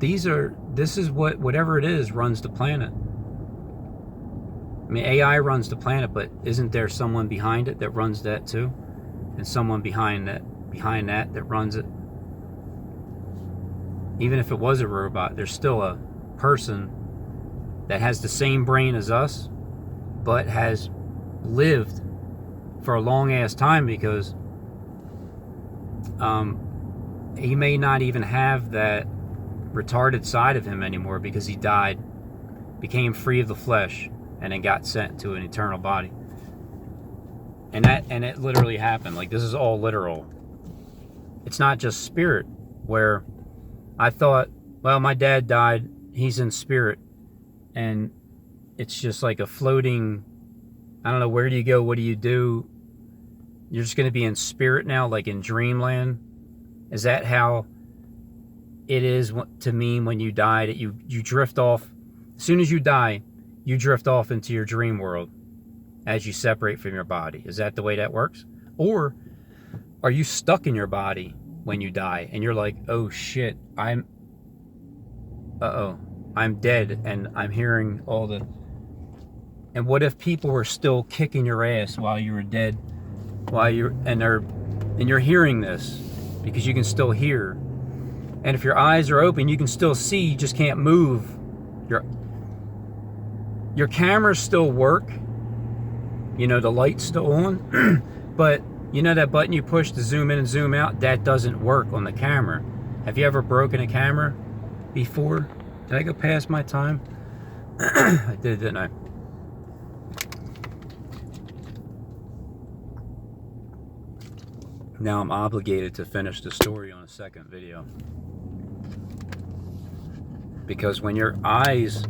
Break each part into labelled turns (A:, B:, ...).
A: this is whatever it is runs the planet. I mean, AI runs the planet, but isn't there someone behind it that runs that too? And someone behind that runs it? Even if it was a robot, there's still a person that has the same brain as us, but has lived for a long ass time, because he may not even have that retarded side of him anymore, because he died, became free of the flesh, and then got sent to an eternal body. And it literally happened. Like, this is all literal. It's not just spirit, where I thought, well, my dad died, he's in spirit, and it's just like a floating, I don't know, where do you go, what do you do? You're just going to be in spirit now, like in dreamland? Is that how it is to me when you die, that you drift off? As soon as you die, you drift off into your dream world as you separate from your body. Is that the way that works? Or are you stuck in your body when you die and you're like, oh shit, I'm dead, and I'm hearing all the... And what if people were still kicking your ass while you were dead, and you're hearing this because you can still hear, and if your eyes are open, you can still see, you just can't move. Your cameras still work, you know, the light's still on, but you know that button you push to zoom in and zoom out, that doesn't work on the camera. Have you ever broken a camera before? Did I go past my time? I did, didn't I? Now I'm obligated to finish the story on a second video. Because when your eyes...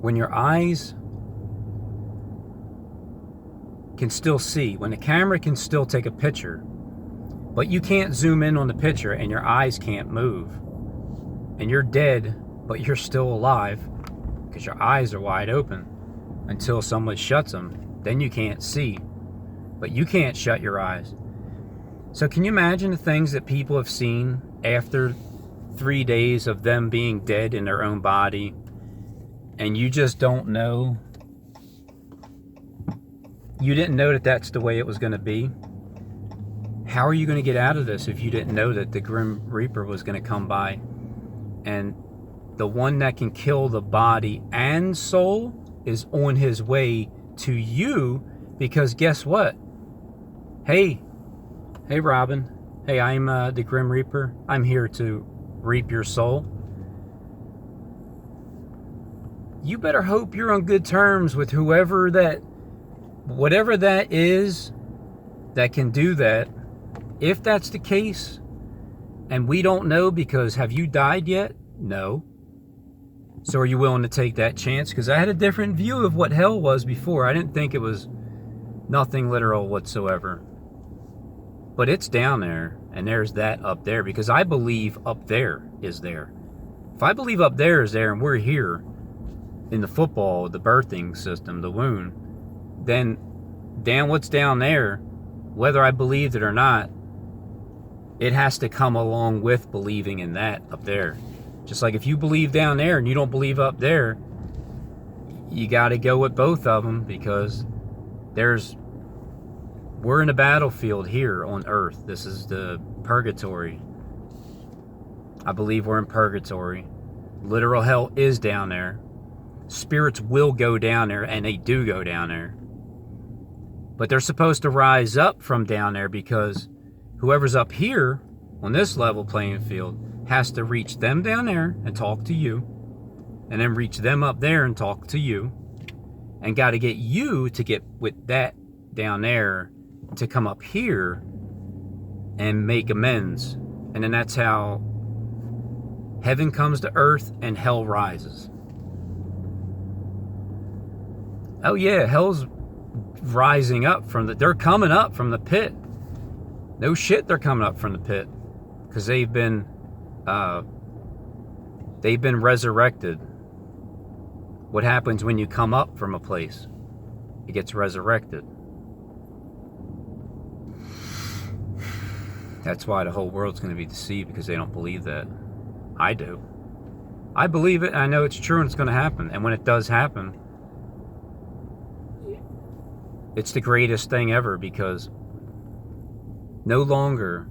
A: when your eyes can still see, when the camera can still take a picture, but you can't zoom in on the picture and your eyes can't move, and you're dead, but you're still alive because your eyes are wide open until someone shuts them, then you can't see, but you can't shut your eyes. So can you imagine the things that people have seen after 3 days of them being dead in their own body, and you just don't know? You didn't know that that's the way it was going to be. How are you going to get out of this if you didn't know that the Grim Reaper was going to come by, and the one that can kill the body and soul is on his way to you? Because guess what? Hey Robin. Hey, I'm the Grim Reaper. I'm here to reap your soul. You better hope you're on good terms with whoever that, whatever that is that can do that. If that's the case, and we don't know, because have you died yet? No. So are you willing to take that chance? Because I had a different view of what hell was before. I didn't think it was nothing literal whatsoever. But it's down there, and there's that up there, because I believe up there is there. If I believe up there is there, and we're here in the football, the birthing system, the womb, then down what's down there, whether I believed it or not, it has to come along with believing in that up there. Just like if you believe down there and you don't believe up there, you got to go with both of them, because we're in a battlefield here on earth. This is the purgatory. I believe we're in purgatory. Literal hell is down there. Spirits will go down there, and they do go down there. But they're supposed to rise up from down there, because whoever's up here on this level playing field has to reach them down there and talk to you, and then reach them up there and talk to you, and got to get you to get with that down there to come up here and make amends. And then that's how heaven comes to earth and hell rises. Oh yeah, hell's rising up from they're coming up from the pit. No shit, they're coming up from the pit, because they've been resurrected. What happens when you come up from a place? It gets resurrected. That's why the whole world's going to be deceived, because they don't believe that. I do. I believe it. I know it's true and it's going to happen. And when it does happen, it's the greatest thing ever, because no longer,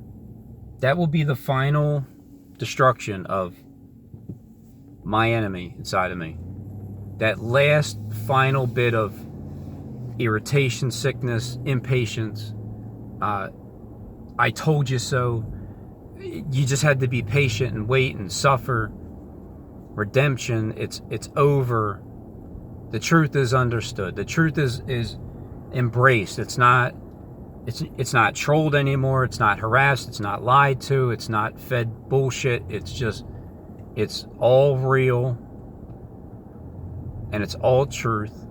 A: that will be the final destruction of my enemy inside of me. That last final bit of irritation, sickness, impatience, I told you so. You just had to be patient and wait and suffer. Redemption, it's over. The truth is understood. The truth is embraced. It's not trolled anymore. It's not harassed. It's not lied to. It's not fed bullshit. It's all real, and it's all truth.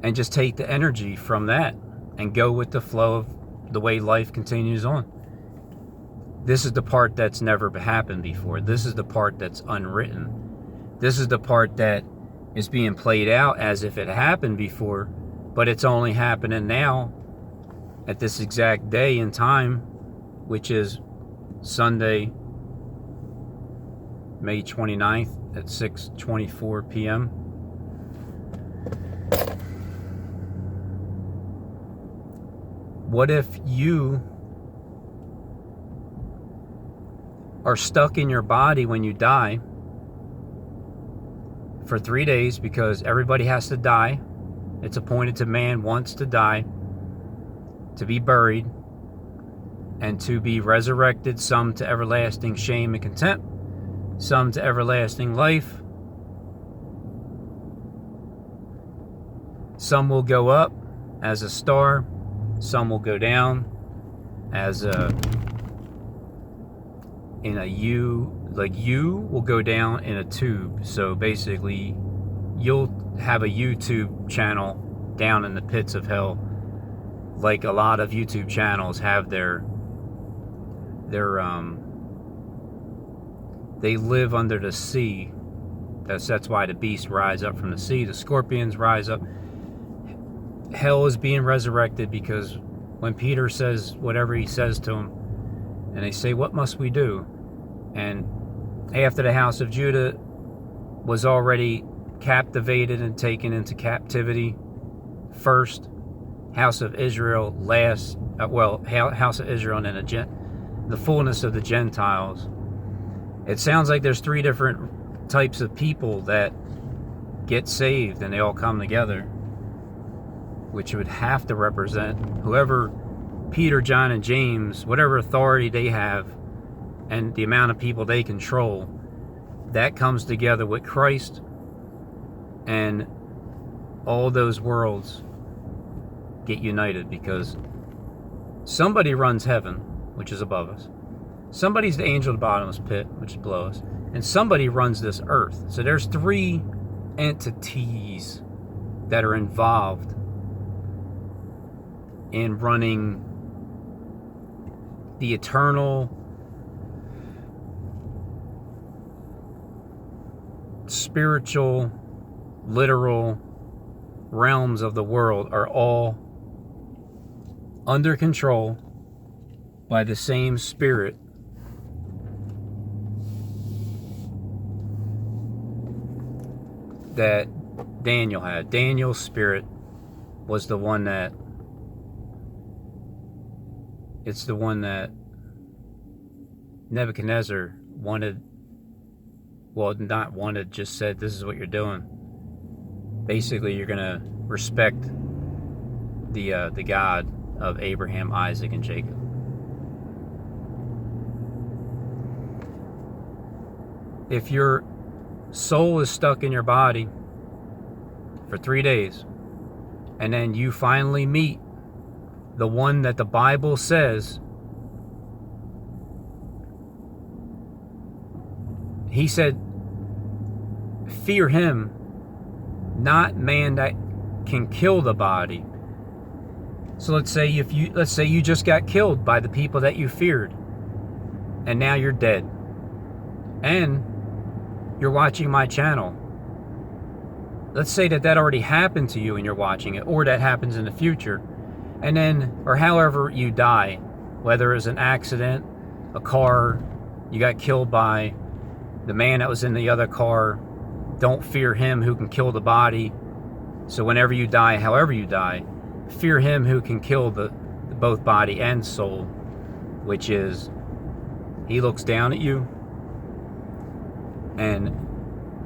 A: And just take the energy from that and go with the flow of the way life continues on. This is the part that's never happened before. This is the part that's unwritten. This is the part that is being played out as if it happened before, but it's only happening now at this exact day and time, which is Sunday, May 29th at 6:24 p.m. What if you are stuck in your body when you die for 3 days, because everybody has to die. It's appointed to man once to die, to be buried, and to be resurrected, some to everlasting shame and contempt, some to everlasting life. Some will go up as a star, some will go down as in a U, like you will go down in a tube. So basically, you'll have a YouTube channel down in the pits of hell, like a lot of YouTube channels have their they live under the sea. That's why the beasts rise up from the sea, the scorpions rise up. Hell is being resurrected, because when Peter says whatever he says to him, and they say, "What must we do?" And after the house of Judah was already captivated and taken into captivity first, house of Israel last, house of Israel and then the fullness of the Gentiles. It sounds like there's 3 different types of people that get saved, and they all come together, which would have to represent whoever Peter, John, and James, whatever authority they have and the amount of people they control, that comes together with Christ, and all those worlds get united, because somebody runs heaven, which is above us. Somebody's the angel of the bottomless pit, which is below us. And somebody runs this earth. So there's 3 entities that are involved in running the eternal, spiritual, literal realms of the world, are all under control by the same spirit that Daniel had. Daniel's spirit was the one that, it's the one that Nebuchadnezzar wanted, well, not wanted, just said, "This is what you're doing." Basically, you're going to respect the God of Abraham, Isaac, and Jacob. If your soul is stuck in your body for 3 days, and then you finally meet the one that the Bible says, he said, fear him, not man that can kill the body. So let's say you just got killed by the people that you feared, and now you're dead, and you're watching my channel. Let's say that already happened to you and you're watching it, or that happens in the future, and then, or however you die, whether it's an accident, a car, you got killed by the man that was in the other car. Don't fear him who can kill the body. So whenever you die, however you die, fear him who can kill the both body and soul, which is, he looks down at you, and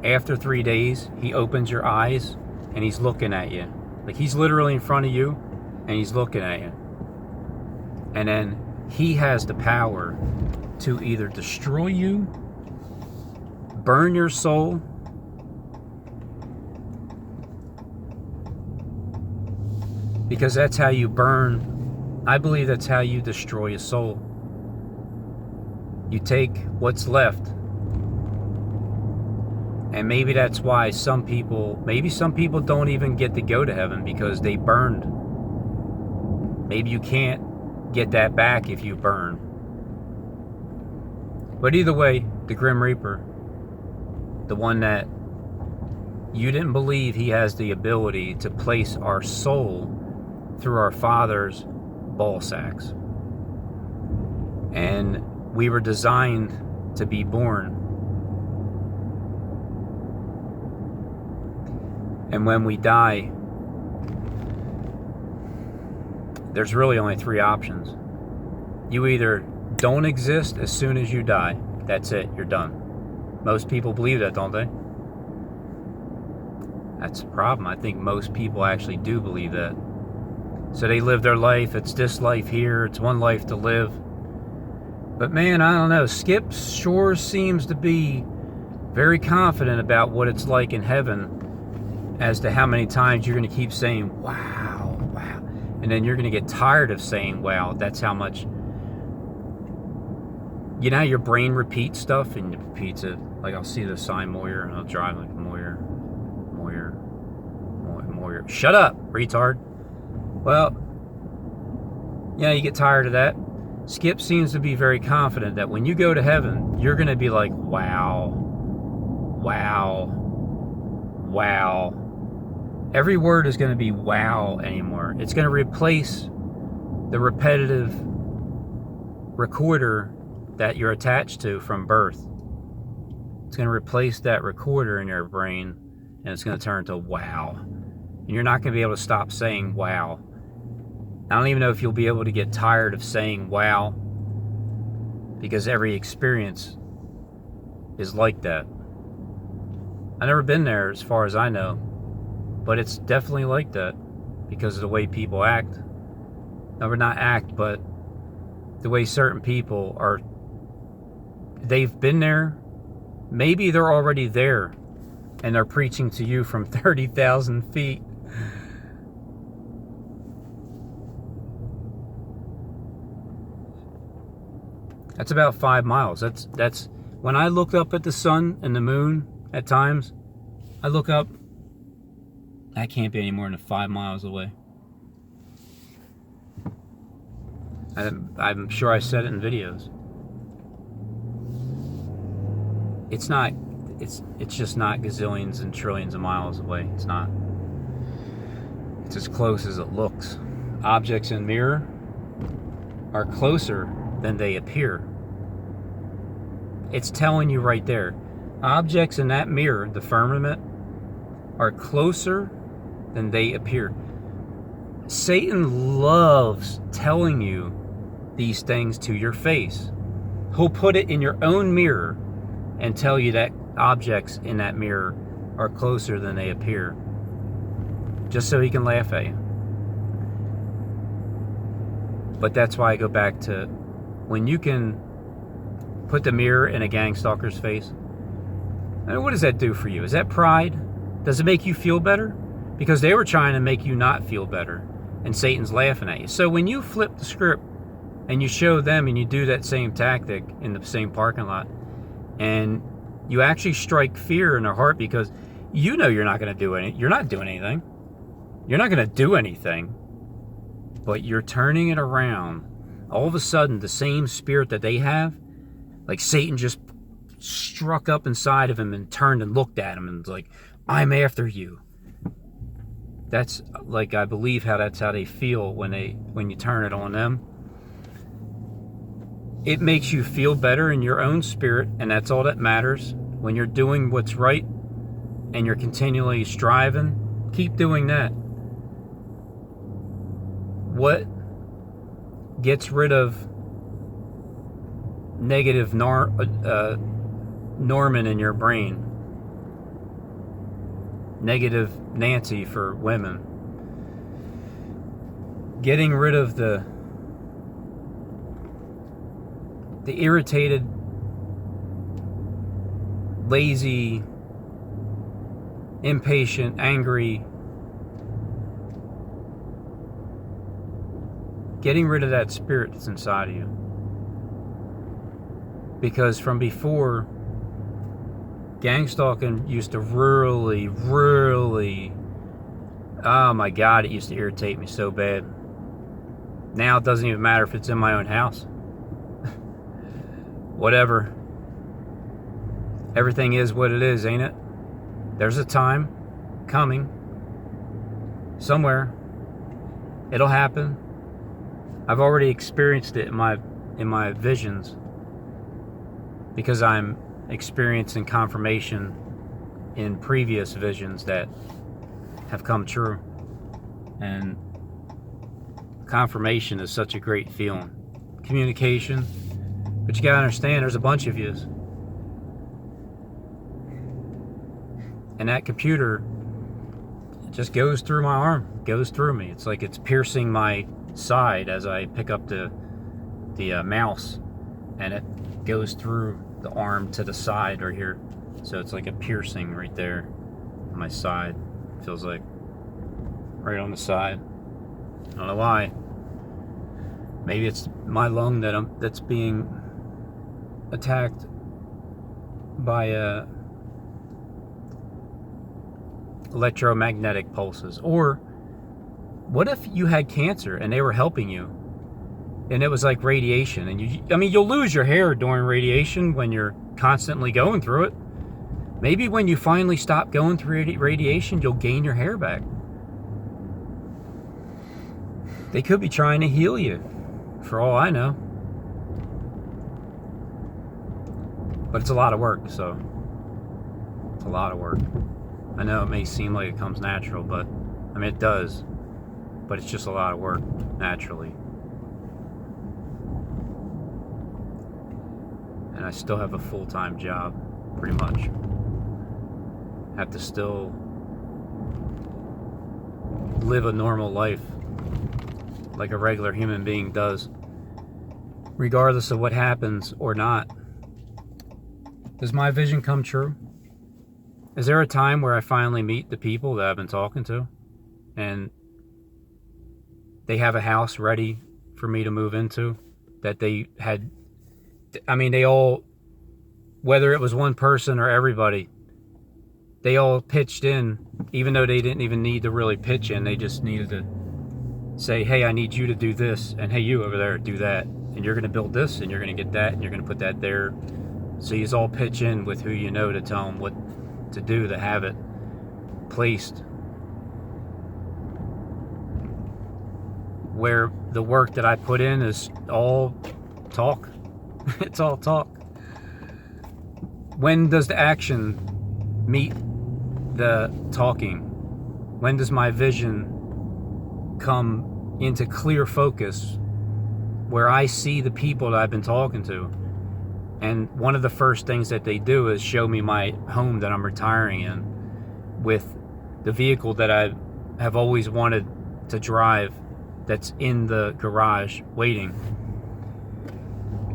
A: after 3 days, he opens your eyes, and he's looking at you. Like, he's literally in front of you, and he's looking at you. And then he has the power to either destroy you, burn your soul, because that's how you burn. I believe that's how you destroy a soul. You take what's left. And maybe that's why maybe some people don't even get to go to heaven, because they burned. Maybe you can't get that back if you burn. But either way, the Grim Reaper, the one that you didn't believe he has the ability to place our soul through our father's ball sacks. And we were designed to be born. And when we die, there's really only 3 options. You either don't exist as soon as you die. That's it, you're done. Most people believe that, don't they? That's the problem. I think most people actually do believe that. So they live their life. It's this life here. It's one life to live. But man, I don't know. Skip sure seems to be very confident about what it's like in heaven, as to how many times you're going to keep saying, wow, wow. And then you're going to get tired of saying, wow. That's how much. You know how your brain repeats stuff, and it repeats it. Like, I'll see the sign Moyer, and I'll drive like Moyer. Shut up, retard. Well, yeah, you get tired of that. Skip seems to be very confident that when you go to heaven, you're going to be like, wow, wow, wow. Every word is going to be wow anymore. It's going to replace the repetitive recorder that you're attached to from birth. It's going to replace that recorder in your brain, and it's going to turn to wow. And you're not going to be able to stop saying wow. I don't even know if you'll be able to get tired of saying wow, because every experience is like that. I've never been there as far as I know, but it's definitely like that because of the way people act. No, not act, but the way certain people are. They've been there. Maybe they're already there, and they're preaching to you from 30,000 feet. That's about 5 miles. That's when I look up at the sun and the moon at times, I look up, that can't be any more than 5 miles away. I'm sure I said it in videos. It's not, it's just not gazillions and trillions of miles away. It's not. It's as close as it looks. Objects in mirror are closer than they appear. It's telling you right there. Objects in that mirror, the firmament, are closer than they appear. Satan loves telling you these things to your face. He'll put it in your own mirror and tell you that objects in that mirror are closer than they appear, just so he can laugh at you. But that's why I go back to, when you can put the mirror in a gang stalker's face, I mean, what does that do for you? Is that pride? Does it make you feel better? Because they were trying to make you not feel better, and Satan's laughing at you. So when you flip the script and you show them and you do that same tactic in the same parking lot, and you actually strike fear in their heart, because you know you're not going to do anything. You're not doing anything. You're not going to do anything. But you're turning it around. All of a sudden, the same spirit that they have, like Satan just struck up inside of him and turned and looked at him and was like, I'm after you. That's like, I believe that's how they feel when you turn it on them. it makes you feel better in your own spirit, and that's all that matters. When you're doing what's right and you're continually striving, keep doing that. What gets rid of negative Norman in your brain? Negative Nancy for women. Getting rid of the irritated, lazy, impatient, angry. Getting rid of that spirit that's inside of you. Because from before, gang stalking used to really, oh my God, it used to irritate me so bad. Now it doesn't even matter if it's in my own house. Whatever. Everything is what it is, ain't it? There's a time coming somewhere. It'll happen. I've already experienced it in my visions, because I'm experiencing confirmation in previous visions that have come true. And confirmation is such a great feeling. Communication. But you gotta understand, there's a bunch of yous. And that computer, it just goes through my arm, goes through me. It's like it's piercing my side as I pick up the mouse, and it goes through the arm to the side right here. So it's like a piercing right there on my side. Feels like right on the side. I don't know why. Maybe it's my lung that's being attacked by electromagnetic pulses. Or what if you had cancer and they were helping you, and it was like radiation, and you'll lose your hair during radiation when you're constantly going through it. Maybe when you finally stop going through radiation, you'll gain your hair back. They could be trying to heal you, for all I know. But it's a lot of work, so it's a lot of work. I know it may seem like it comes natural, but I mean, it does. But it's just a lot of work, naturally. And I still have a full-time job, pretty much. Have to still live a normal life like a regular human being does, regardless of what happens or not. Does my vision come true? Is there a time where I finally meet the people that I've been talking to, and they have a house ready for me to move into, that they had, I mean, they all, whether it was one person or everybody, they all pitched in, even though they didn't even need to really pitch in. They just needed to say, hey, I need you to do this, and hey, you over there, do that, and you're going to build this, and you're going to get that, and you're going to put that there. So you all pitch in with who you know to tell them what to do, to have it placed where the work that I put in is all talk. It's all talk. When does the action meet the talking? When does my vision come into clear focus where I see the people that I've been talking to? And one of the first things that they do is show me my home that I'm retiring in, with the vehicle that I have always wanted to drive, that's in the garage waiting.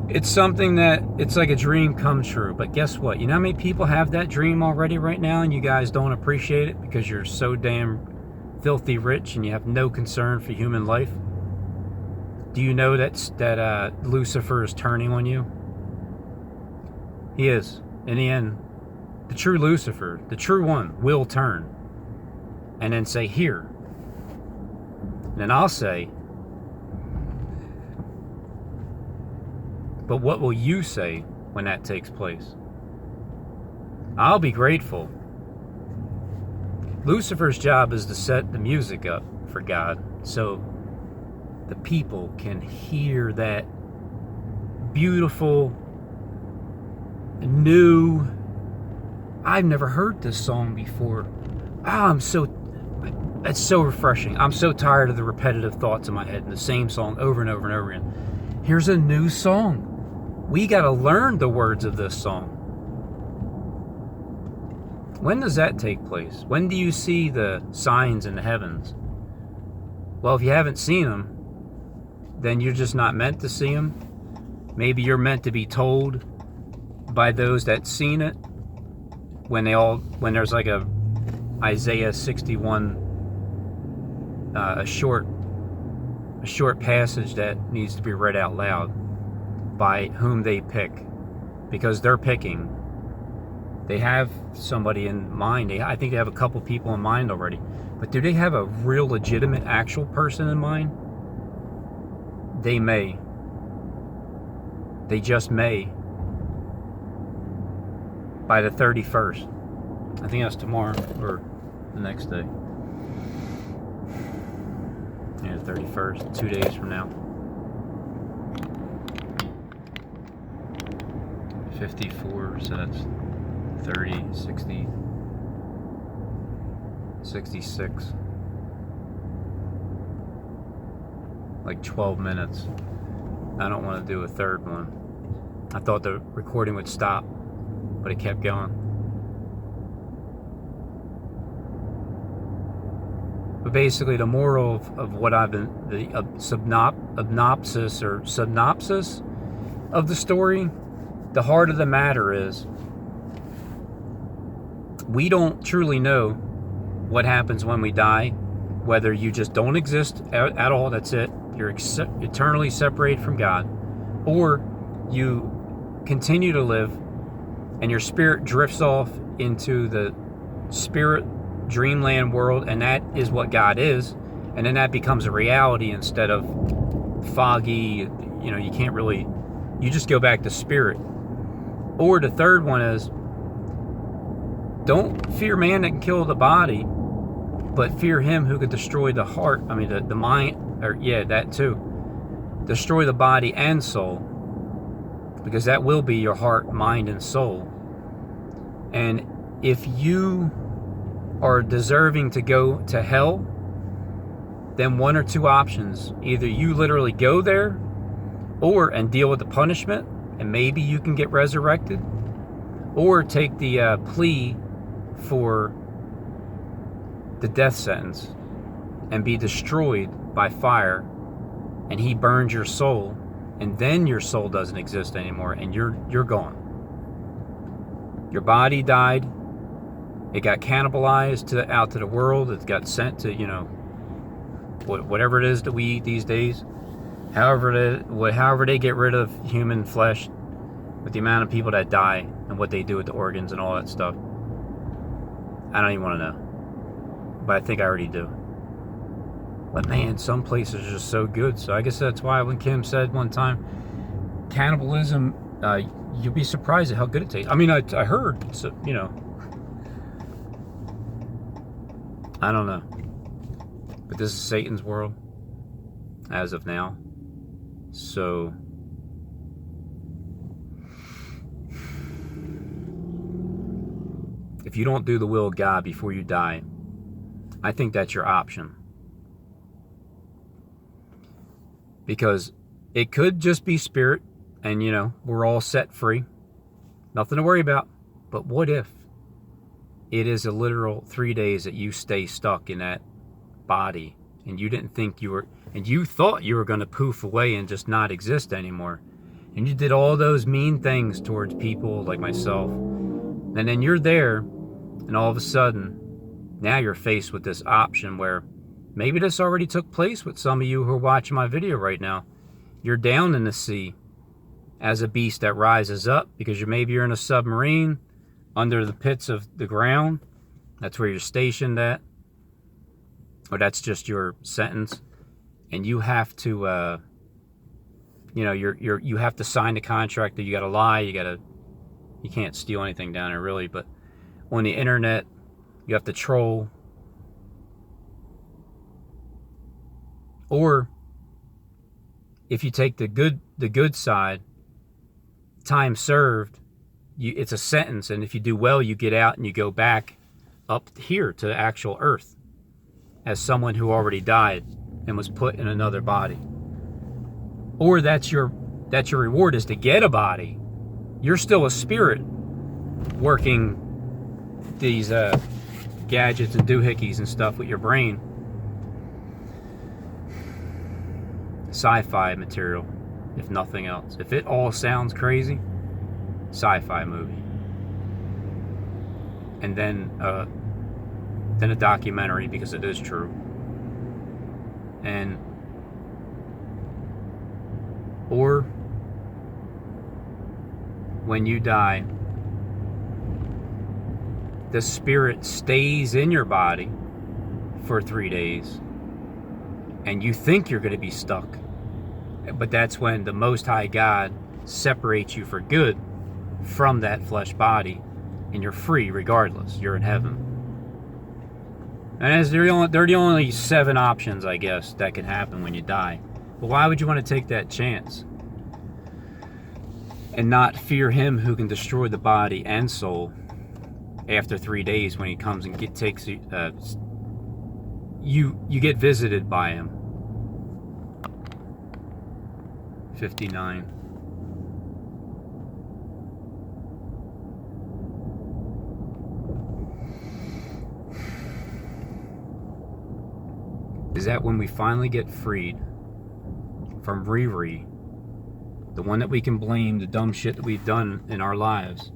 A: It's something that, it's like a dream come true. But guess what? You know how many people have that dream already right now, and you guys don't appreciate it because you're so damn filthy rich and you have no concern for human life? Do you know that Lucifer is turning on you? He is. In the end, the true Lucifer, the true one, will turn and then say, here. And then I'll say, but what will you say when that takes place? I'll be grateful. Lucifer's job is to set the music up for God, so the people can hear that beautiful, new. I've never heard this song before. It's so refreshing. I'm so tired of the repetitive thoughts in my head and the same song over and over and over again. Here's a new song. We got to learn the words of this song. When does that take place? When do you see the signs in the heavens? Well, if you haven't seen them, then you're just not meant to see them. Maybe you're meant to be told by those that seen it when there's like a Isaiah 61, a short passage that needs to be read out loud by whom they pick, because they're picking. They have somebody in mind. I think they have a couple people in mind already. But do they have a real legitimate actual person in mind? They may. They just may. By the 31st. I think that's tomorrow or the next day. Yeah, the 31st. 2 days from now. 54, so that's 30, 60, 66. Like 12 minutes. I don't want to do a third one. I thought the recording would stop, but it kept going. But basically, the moral of what I've been, the synopsis of the story, the heart of the matter is, we don't truly know what happens when we die, whether you just don't exist at all, that's it, you're eternally separated from God, or you continue to live and your spirit drifts off into the spirit dreamland world, and that is what God is, and then that becomes a reality instead of foggy, you can't really, you just go back to spirit. Or the third one is, don't fear man that can kill the body, but fear him who could destroy the heart, the mind, or yeah, that too. Destroy the body and soul, because that will be your heart, mind, and soul. And if you are deserving to go to hell, then one or two options. Either you literally go there, and deal with the punishment, and maybe you can get resurrected, or take the plea for the death sentence and be destroyed by fire, and he burns your soul, and then your soul doesn't exist anymore, and you're gone. Your body died, it got cannibalized out to the world, it got sent to whatever it is that we eat these days. However they get rid of human flesh, with the amount of people that die and what they do with the organs and all that stuff, I don't even want to know. But I think I already do. But man, some places are just so good. So I guess that's why when Kim said one time, cannibalism, you'll be surprised at how good it tastes. I heard, so, I don't know. But this is Satan's world, as of now. So, if you don't do the will of God before you die, I think that's your option. Because it could just be spirit, and we're all set free. Nothing to worry about. But what if it is a literal 3 days that you stay stuck in that body, and you didn't think you were, and you thought you were going to poof away and just not exist anymore, and you did all those mean things towards people like myself, and then you're there, and all of a sudden now you're faced with this option where maybe this already took place with some of you who are watching my video right now. You're down in the sea as a beast that rises up, because maybe you're in a submarine under the pits of the ground. That's where you're stationed at, or that's just your sentence, and you have to you have to sign the contract that you got to lie, you can't steal anything down there really, but on the internet you have to troll. Or if you take the good side time served, it's a sentence, and if you do well, you get out and you go back up here to the actual earth as someone who already died and was put in another body. Or that's your reward, is to get a body. You're still a spirit working these gadgets and doohickeys and stuff with your brain. Sci-fi material, if nothing else. If it all sounds crazy, sci-fi movie. And then a documentary, because it is true. And or when you die, the spirit stays in your body for 3 days, and you think you're going to be stuck, but that's when the Most High God separates you for good from that flesh body, and you're free regardless. You're in heaven. And as they're the only 7 options, I guess, that can happen when you die. But why would you want to take that chance and not fear him who can destroy the body and soul after 3 days, when he comes and takes you? You get visited by him. 59. Is that when we finally get freed from ReRe, the one that we can blame, the dumb shit that we've done in our lives,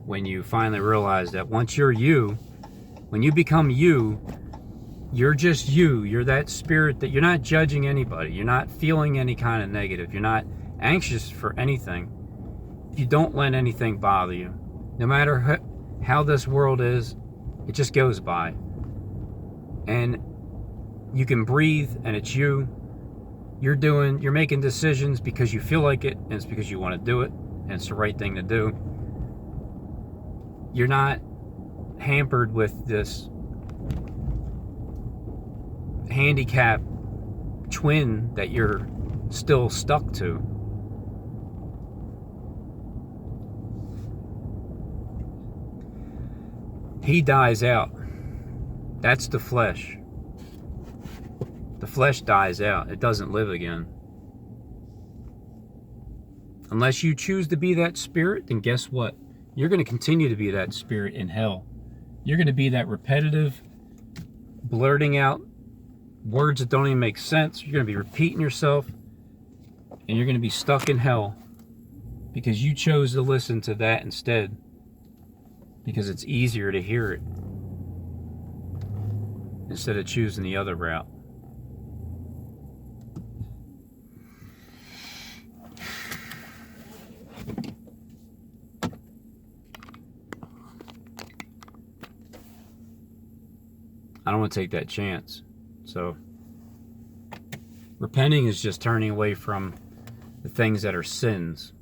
A: when you finally realize that once you're you, when you become you, you're just you. You're that spirit that you're not judging anybody. You're not feeling any kind of negative. You're not anxious for anything. You don't let anything bother you. No matter how this world is, it just goes by. And you can breathe, and it's you. You're making decisions because you feel like it, and it's because you want to do it, and it's the right thing to do. You're not hampered with this handicap twin that you're still stuck to. He dies out. That's the flesh. The flesh dies out. It doesn't live again. Unless you choose to be that spirit, then guess what? You're going to continue to be that spirit in hell. You're going to be that repetitive, blurting out words that don't even make sense. You're going to be repeating yourself, and you're going to be stuck in hell because you chose to listen to that instead, because it's easier to hear it instead of choosing the other route. I don't want to take that chance. So repenting is just turning away from the things that are sins.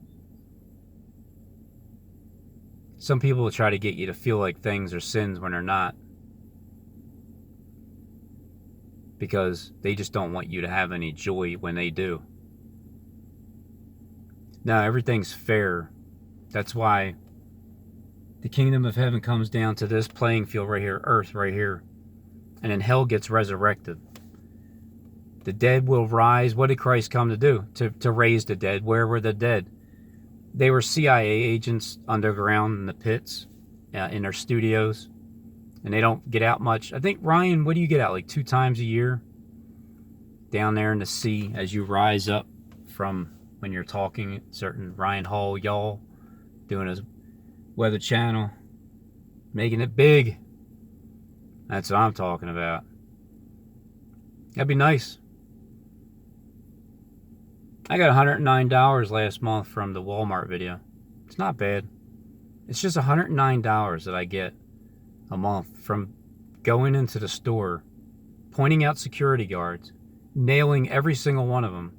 A: Some people will try to get you to feel like things are sins when they're not, because they just don't want you to have any joy when they do. Now, everything's fair. That's why the kingdom of heaven comes down to this playing field right here, earth right here. And then hell gets resurrected. The dead will rise. What did Christ come to do? To raise the dead. Where were the dead? They were CIA agents underground in the pits, in their studios. And they don't get out much. I think, Ryan, what do you get out? Like 2 times a year? Down there in the sea as you rise up from when you're talking. Certain Ryan Hall, y'all, doing his Weather Channel. Making it big. That's what I'm talking about. That'd be nice. I got $109 last month from the Walmart video. It's not bad. It's just $109 that I get a month from going into the store, pointing out security guards, nailing every single one of them,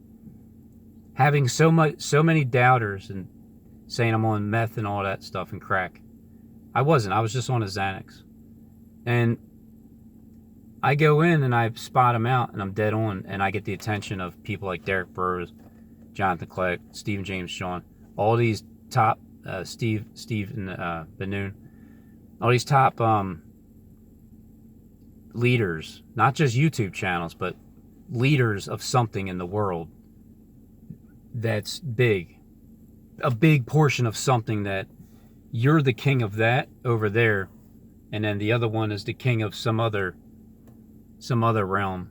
A: having so many doubters and saying I'm on meth and all that stuff and crack. I wasn't. I was just on a Xanax. And I go in and I spot them out, and I'm dead on, and I get the attention of people like Derek Burrs, Jonathan Clegg, Stephen James Sean, all these top Steve and Benoon, all these top leaders, not just YouTube channels, but leaders of something in the world that's big, a big portion of something that you're the king of that over there, and then the other one is the king of some other realm.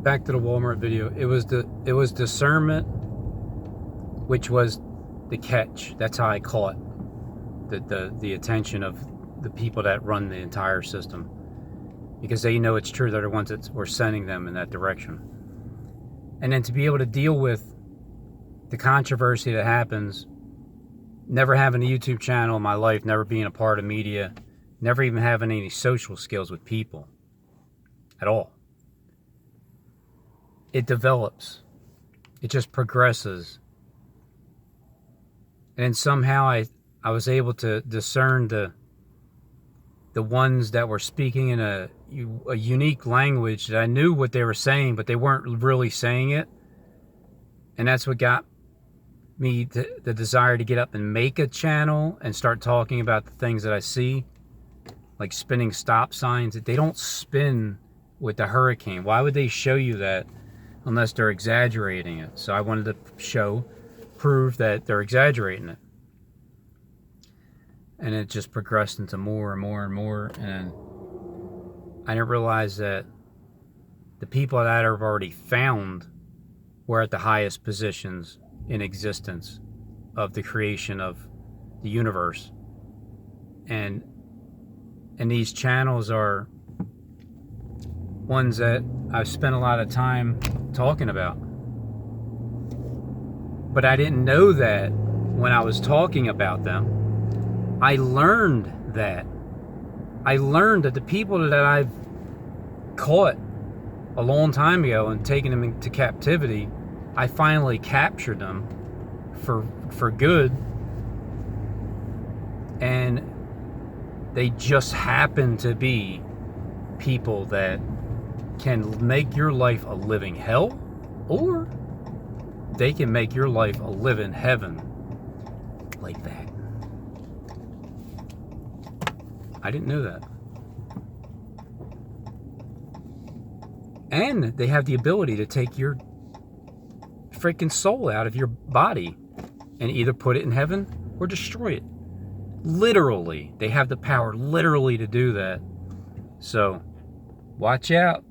A: Back to the Walmart video. It was discernment, which was the catch. That's how I caught the attention of the people that run the entire system, because they know it's true. They're the ones that were sending them in that direction. And then to be able to deal with the controversy that happens, never having a YouTube channel in my life, never being a part of media, never even having any social skills with people at all. It develops. It just progresses. And somehow I was able to discern the ones that were speaking in a unique language that I knew what they were saying, but they weren't really saying it. And that's what got me the desire to get up and make a channel and start talking about the things that I see, like spinning stop signs. They don't spin with the hurricane. Why would they show you that unless they're exaggerating it? So I wanted to prove that they're exaggerating it. And it just progressed into more and more and more. And I didn't realize that the people that I've already found were at the highest positions in existence of the creation of the universe. And these channels are ones that I've spent a lot of time talking about. But I didn't know that when I was talking about them. I learned that. I learned that the people that I've caught a long time ago and taken them into captivity, I finally captured them for good. And they just happen to be people that can make your life a living hell, or they can make your life a living heaven like that. I didn't know that. And they have the ability to take your freaking soul out of your body and either put it in heaven or destroy it. Literally. They have the power literally to do that. So, watch out.